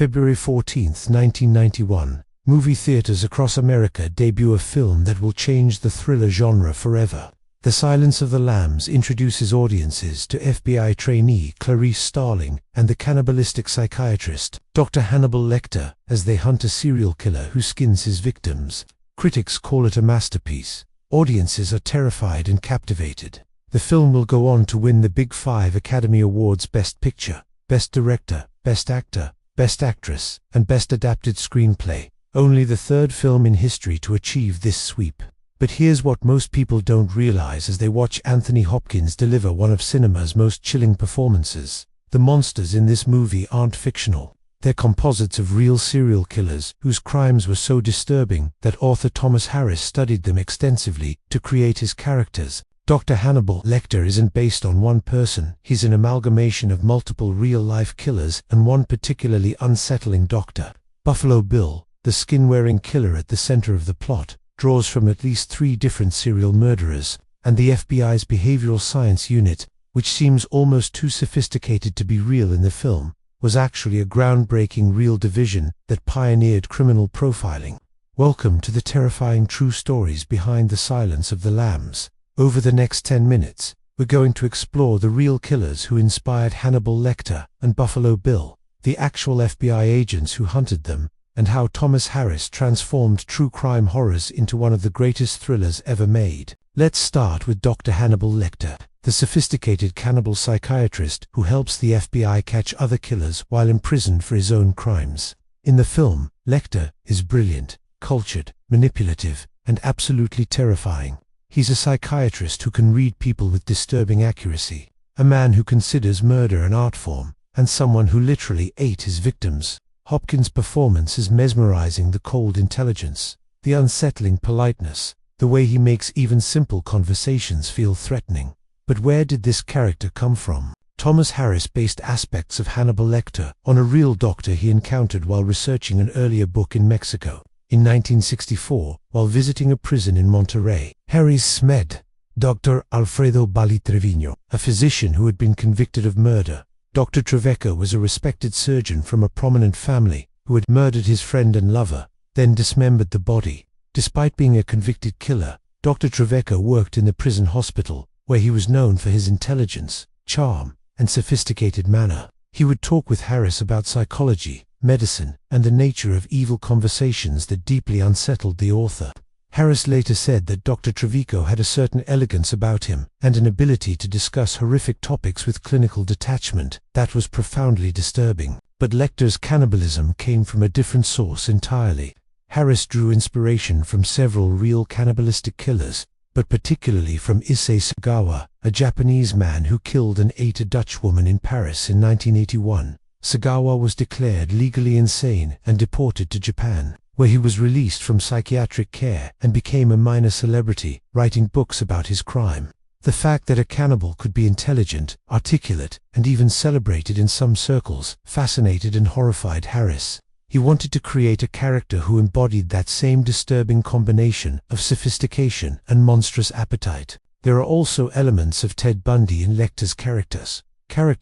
February 14, 1991, movie theaters across America debut a film that will change the thriller genre forever. The Silence of the Lambs introduces audiences to FBI trainee Clarice Starling and the cannibalistic psychiatrist, Dr. Hannibal Lecter, as they hunt a serial killer who skins his victims. Critics call it a masterpiece. Audiences are terrified and captivated. The film will go on to win the Big Five Academy Awards: Best Picture, Best Director, Best Actor, Best Actress, and Best Adapted Screenplay, only the third film in history to achieve this sweep. But here's what most people don't realize as they watch Anthony Hopkins deliver one of cinema's most chilling performances. The monsters in this movie aren't fictional. They're composites of real serial killers whose crimes were so disturbing that author Thomas Harris studied them extensively to create his characters. Dr. Hannibal Lecter isn't based on one person. He's an amalgamation of multiple real-life killers and one particularly unsettling doctor. Buffalo Bill, the skin-wearing killer at the center of the plot, draws from at least 3 different serial murderers, and the FBI's behavioral science unit, which seems almost too sophisticated to be real in the film, was actually a groundbreaking real division that pioneered criminal profiling. Welcome to the terrifying true stories behind The Silence of the Lambs. Over the next 10 minutes, we're going to explore the real killers who inspired Hannibal Lecter and Buffalo Bill, the actual FBI agents who hunted them, and how Thomas Harris transformed true crime horrors into one of the greatest thrillers ever made. Let's start with Dr. Hannibal Lecter, the sophisticated cannibal psychiatrist who helps the FBI catch other killers while imprisoned for his own crimes. In the film, Lecter is brilliant, cultured, manipulative, and absolutely terrifying. He's a psychiatrist who can read people with disturbing accuracy, a man who considers murder an art form, and someone who literally ate his victims. Hopkins' performance is mesmerizing. The cold intelligence, the unsettling politeness, the way he makes even simple conversations feel threatening. But where did this character come from? Thomas Harris based aspects of Hannibal Lecter on a real doctor he encountered while researching an earlier book in Mexico. In 1964, while visiting a prison in Monterrey, Harris met Dr. Alfredo Bali Trevino, a physician who had been convicted of murder. Dr. Trevecca was a respected surgeon from a prominent family who had murdered his friend and lover, then dismembered the body. Despite being a convicted killer, Dr. Trevecca worked in the prison hospital, where he was known for his intelligence, charm, and sophisticated manner. He would talk with Harris about psychology, medicine, and the nature of evil, conversations that deeply unsettled the author. Harris later said that Dr. Trevecca had a certain elegance about him and an ability to discuss horrific topics with clinical detachment that was profoundly disturbing. But Lecter's cannibalism came from a different source entirely. Harris drew inspiration from several real cannibalistic killers, but particularly from Issei Sagawa, a Japanese man who killed and ate a Dutch woman in Paris in 1981. Sagawa was declared legally insane and deported to Japan, where he was released from psychiatric care and became a minor celebrity, writing books about his crime. The fact that a cannibal could be intelligent, articulate, and even celebrated in some circles fascinated and horrified Harris. He wanted to create a character who embodied that same disturbing combination of sophistication and monstrous appetite. There are also elements of Ted Bundy in Lecter's characters,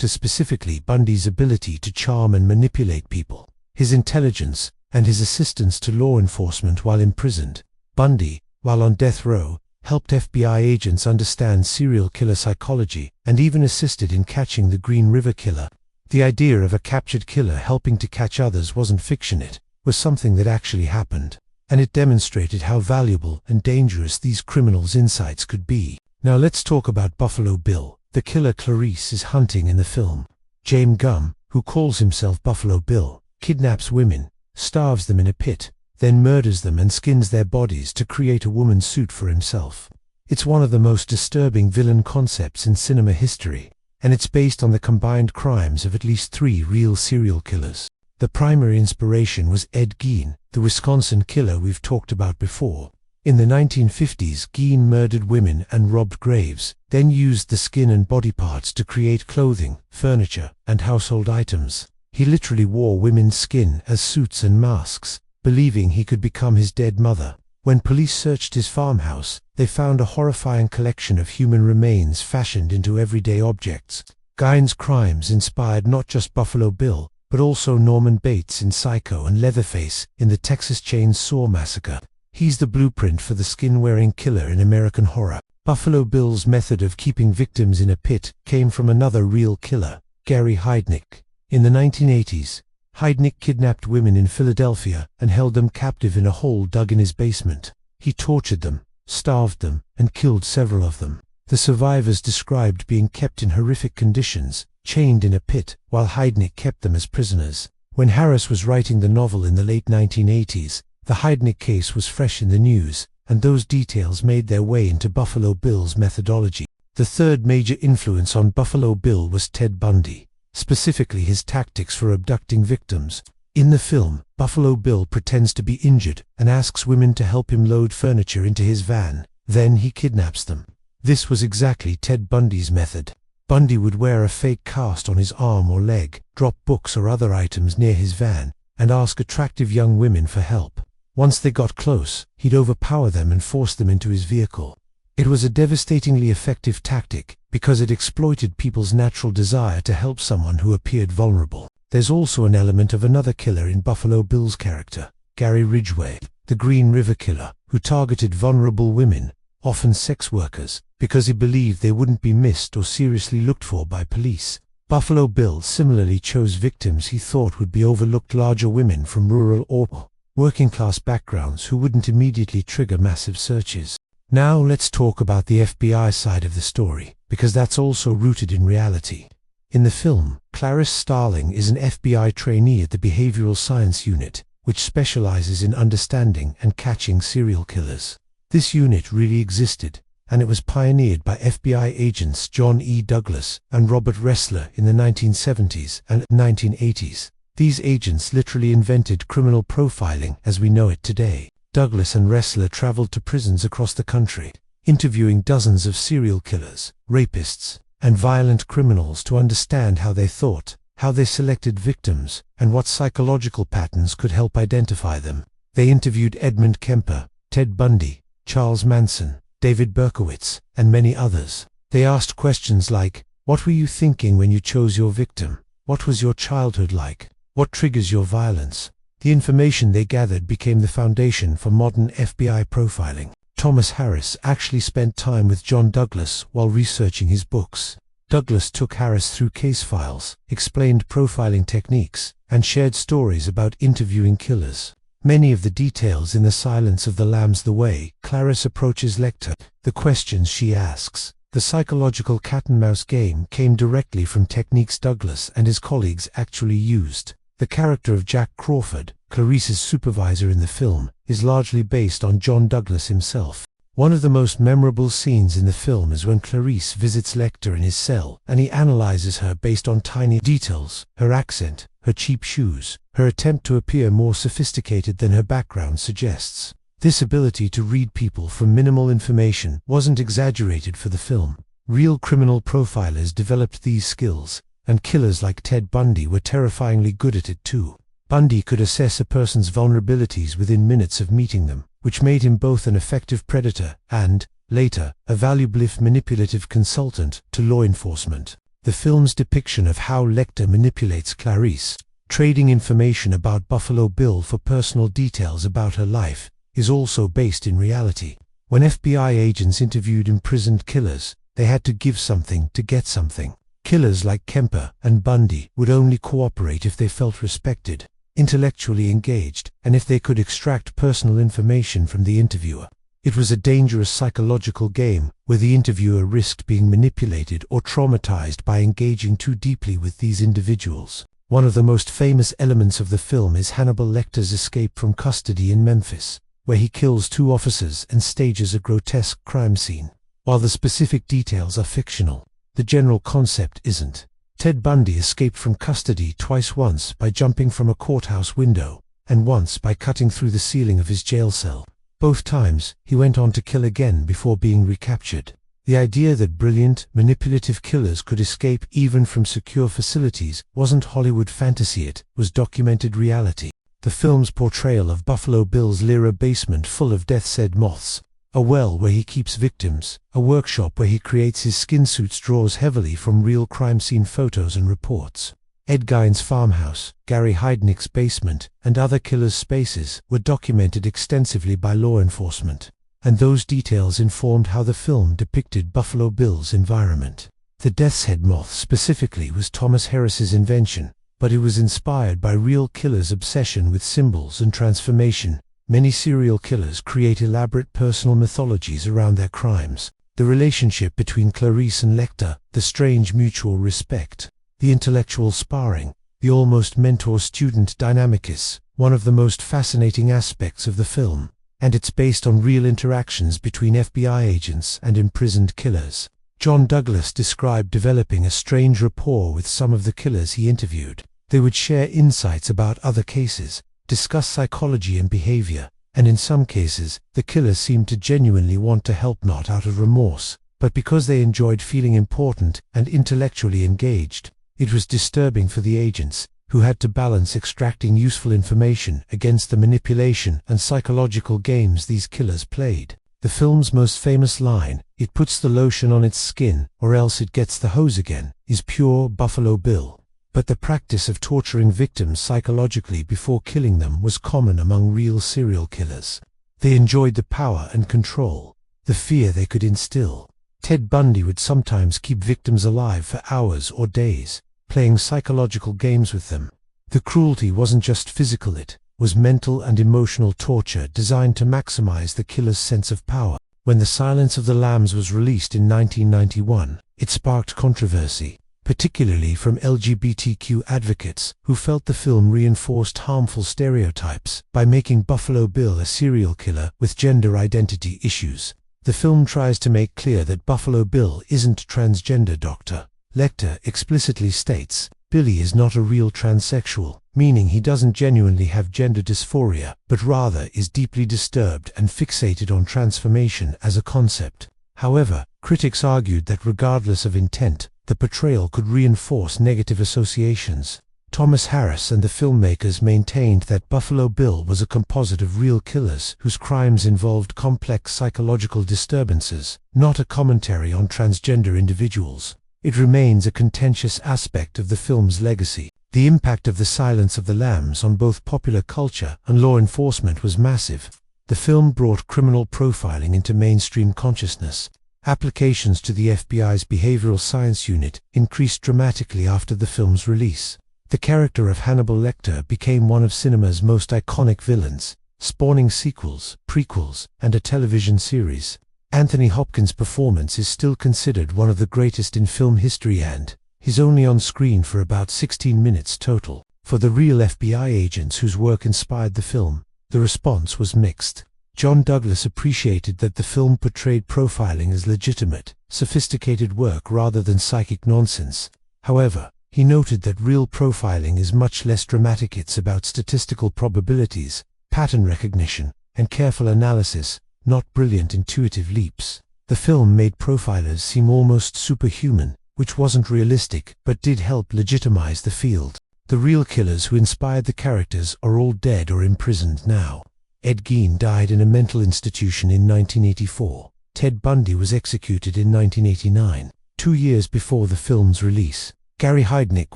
specifically Bundy's ability to charm and manipulate people, his intelligence, and his assistance to law enforcement while imprisoned. Bundy, while on death row, helped FBI agents understand serial killer psychology and even assisted in catching the Green River Killer. The idea of a captured killer helping to catch others wasn't fiction, it was something that actually happened, and it demonstrated how valuable and dangerous these criminals' insights could be. Now let's talk about Buffalo Bill, the killer Clarice is hunting in the film. James Gumb, who calls himself Buffalo Bill, kidnaps women, starves them in a pit, then murders them and skins their bodies to create a woman's suit for himself. It's one of the most disturbing villain concepts in cinema history, and it's based on the combined crimes of at least 3 real serial killers. The primary inspiration was Ed Gein, the Wisconsin killer we've talked about before. In the 1950s, Gein murdered women and robbed graves, then used the skin and body parts to create clothing, furniture, and household items. He literally wore women's skin as suits and masks, believing he could become his dead mother. When police searched his farmhouse, they found a horrifying collection of human remains fashioned into everyday objects. Gein's crimes inspired not just Buffalo Bill, but also Norman Bates in Psycho and Leatherface in the Texas Chainsaw Massacre. He's the blueprint for the skin-wearing killer in American horror. Buffalo Bill's method of keeping victims in a pit came from another real killer, Gary Heidnik. In the 1980s, Heidnik kidnapped women in Philadelphia and held them captive in a hole dug in his basement. He tortured them, starved them, and killed several of them. The survivors described being kept in horrific conditions, chained in a pit, while Heidnik kept them as prisoners. When Harris was writing the novel in the late 1980s, the Heidnik case was fresh in the news, and those details made their way into Buffalo Bill's methodology. The third major influence on Buffalo Bill was Ted Bundy, specifically his tactics for abducting victims. In the film, Buffalo Bill pretends to be injured and asks women to help him load furniture into his van. Then he kidnaps them. This was exactly Ted Bundy's method. Bundy would wear a fake cast on his arm or leg, drop books or other items near his van, and ask attractive young women for help. Once they got close, he'd overpower them and force them into his vehicle. It was a devastatingly effective tactic because it exploited people's natural desire to help someone who appeared vulnerable. There's also an element of another killer in Buffalo Bill's character, Gary Ridgway, the Green River Killer, who targeted vulnerable women, often sex workers, because he believed they wouldn't be missed or seriously looked for by police. Buffalo Bill similarly chose victims he thought would be overlooked, larger women from rural or working-class backgrounds who wouldn't immediately trigger massive searches. Now let's talk about the FBI side of the story, because that's also rooted in reality. In the film, Clarice Starling is an FBI trainee at the Behavioral Science Unit, which specializes in understanding and catching serial killers. This unit really existed, and it was pioneered by FBI agents John E. Douglas and Robert Ressler in the 1970s and 1980s. These agents literally invented criminal profiling as we know it today. Douglas and Ressler traveled to prisons across the country, interviewing dozens of serial killers, rapists, and violent criminals to understand how they thought, how they selected victims, and what psychological patterns could help identify them. They interviewed Edmund Kemper, Ted Bundy, Charles Manson, David Berkowitz, and many others. They asked questions like, what were you thinking when you chose your victim? What was your childhood like? What triggers your violence? The information they gathered became the foundation for modern FBI profiling. Thomas Harris actually spent time with John Douglas while researching his books. Douglas took Harris through case files, explained profiling techniques, and shared stories about interviewing killers. Many of the details in The Silence of the Lambs, the way Clarice approaches Lecter, the questions she asks, the psychological cat-and-mouse game came directly from techniques Douglas and his colleagues actually used. The character of Jack Crawford, Clarice's supervisor in the film, is largely based on John Douglas himself. One of the most memorable scenes in the film is when Clarice visits Lecter in his cell, and he analyzes her based on tiny details, her accent, her cheap shoes, her attempt to appear more sophisticated than her background suggests. This ability to read people from minimal information wasn't exaggerated for the film. Real criminal profilers developed these skills, and killers like Ted Bundy were terrifyingly good at it too. Bundy could assess a person's vulnerabilities within minutes of meeting them, which made him both an effective predator and, later, a valuable if manipulative consultant to law enforcement. The film's depiction of how Lecter manipulates Clarice, trading information about Buffalo Bill for personal details about her life, is also based in reality. When FBI agents interviewed imprisoned killers, they had to give something to get something. Killers like Kemper and Bundy would only cooperate if they felt respected, intellectually engaged, and if they could extract personal information from the interviewer. It was a dangerous psychological game where the interviewer risked being manipulated or traumatized by engaging too deeply with these individuals. One of the most famous elements of the film is Hannibal Lecter's escape from custody in Memphis, where he kills 2 officers and stages a grotesque crime scene. While the specific details are fictional, the general concept isn't. Ted Bundy escaped from custody twice, once by jumping from a courthouse window, and once by cutting through the ceiling of his jail cell. Both times, he went on to kill again before being recaptured. The idea that brilliant, manipulative killers could escape even from secure facilities wasn't Hollywood fantasy, it was documented reality. The film's portrayal of Buffalo Bill's Lyra basement full of death's-head moths, a well where he keeps victims, a workshop where he creates his skin suits draws heavily from real crime scene photos and reports. Ed Gein's farmhouse, Gary Heidnick's basement, and other killers' spaces were documented extensively by law enforcement, and those details informed how the film depicted Buffalo Bill's environment. The death's head moth specifically was Thomas Harris's invention, but it was inspired by real killers' obsession with symbols and transformation. Many serial killers create elaborate personal mythologies around their crimes. The relationship between Clarice and Lecter, the strange mutual respect, the intellectual sparring, the almost mentor-student dynamic is one of the most fascinating aspects of the film, and it's based on real interactions between FBI agents and imprisoned killers. John Douglas described developing a strange rapport with some of the killers he interviewed. They would share insights about other cases, discuss psychology and behavior, and in some cases, the killers seemed to genuinely want to help, not out of remorse, but because they enjoyed feeling important and intellectually engaged. It was disturbing for the agents, who had to balance extracting useful information against the manipulation and psychological games these killers played. The film's most famous line, "It puts the lotion on its skin, or else it gets the hose again," is pure Buffalo Bill. But the practice of torturing victims psychologically before killing them was common among real serial killers. They enjoyed the power and control, the fear they could instill. Ted Bundy would sometimes keep victims alive for hours or days, playing psychological games with them. The cruelty wasn't just physical, it was mental and emotional torture designed to maximize the killer's sense of power. When The Silence of the Lambs was released in 1991, it sparked controversy, particularly from LGBTQ advocates who felt the film reinforced harmful stereotypes by making Buffalo Bill a serial killer with gender identity issues. The film tries to make clear that Buffalo Bill isn't transgender. Dr. Lecter explicitly states, "Billy is not a real transsexual," meaning he doesn't genuinely have gender dysphoria, but rather is deeply disturbed and fixated on transformation as a concept. However, critics argued that regardless of intent, the portrayal could reinforce negative associations. Thomas Harris and the filmmakers maintained that Buffalo Bill was a composite of real killers whose crimes involved complex psychological disturbances, not a commentary on transgender individuals. It remains a contentious aspect of the film's legacy. The impact of The Silence of the Lambs on both popular culture and law enforcement was massive. The film brought criminal profiling into mainstream consciousness. Applications to the FBI's behavioral science unit increased dramatically after the film's release. The character of Hannibal Lecter became one of cinema's most iconic villains, spawning sequels, prequels, and a television series. Anthony Hopkins' performance is still considered one of the greatest in film history, and he's only on screen for about 16 minutes total. For the real FBI agents whose work inspired the film, the response was mixed. John Douglas appreciated that the film portrayed profiling as legitimate, sophisticated work rather than psychic nonsense. However, he noted that real profiling is much less dramatic. It's about statistical probabilities, pattern recognition, and careful analysis, not brilliant intuitive leaps. The film made profilers seem almost superhuman, which wasn't realistic but did help legitimize the field. The real killers who inspired the characters are all dead or imprisoned now. Ed Gein died in a mental institution in 1984. Ted Bundy was executed in 1989, 2 years before the film's release. Gary Heidnick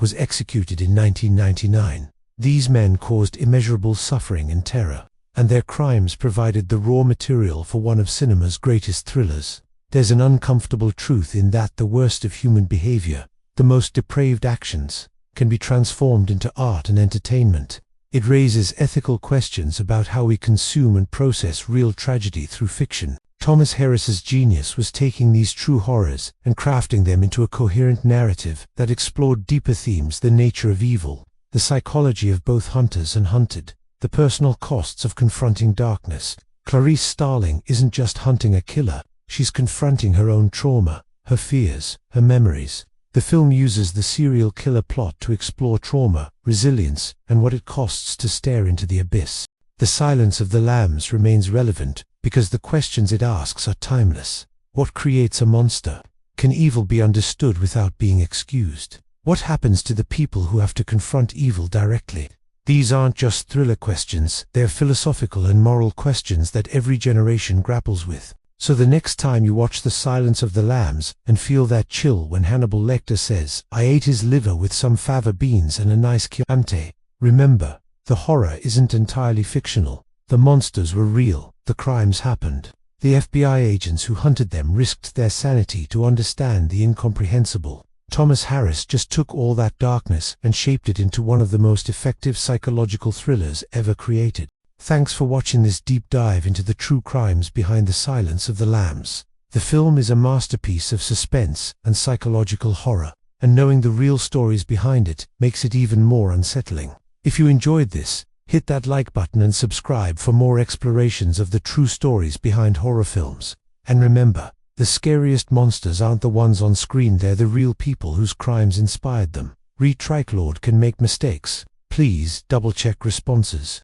was executed in 1999. These men caused immeasurable suffering and terror, and their crimes provided the raw material for one of cinema's greatest thrillers. There's an uncomfortable truth in that the worst of human behavior, the most depraved actions, can be transformed into art and entertainment. It raises ethical questions about how we consume and process real tragedy through fiction. Thomas Harris's genius was taking these true horrors and crafting them into a coherent narrative that explored deeper themes: the nature of evil, the psychology of both hunters and hunted, the personal costs of confronting darkness. Clarice Starling isn't just hunting a killer, she's confronting her own trauma, her fears, her memories. The film uses the serial killer plot to explore trauma, resilience, and what it costs to stare into the abyss. The Silence of the Lambs remains relevant because the questions it asks are timeless. What creates a monster? Can evil be understood without being excused? What happens to the people who have to confront evil directly? These aren't just thriller questions, they're philosophical and moral questions that every generation grapples with. So the next time you watch The Silence of the Lambs and feel that chill when Hannibal Lecter says, "I ate his liver with some fava beans and a nice Chianti," remember, the horror isn't entirely fictional. The monsters were real, the crimes happened. The FBI agents who hunted them risked their sanity to understand the incomprehensible. Thomas Harris just took all that darkness and shaped it into one of the most effective psychological thrillers ever created. Thanks for watching this deep dive into the true crimes behind The Silence of the Lambs. The film is a masterpiece of suspense and psychological horror, and knowing the real stories behind it makes it even more unsettling. If you enjoyed this, hit that like button and subscribe for more explorations of the true stories behind horror films. And remember, the scariest monsters aren't the ones on screen, they're the real people whose crimes inspired them. Lord can make mistakes. Please double-check responses.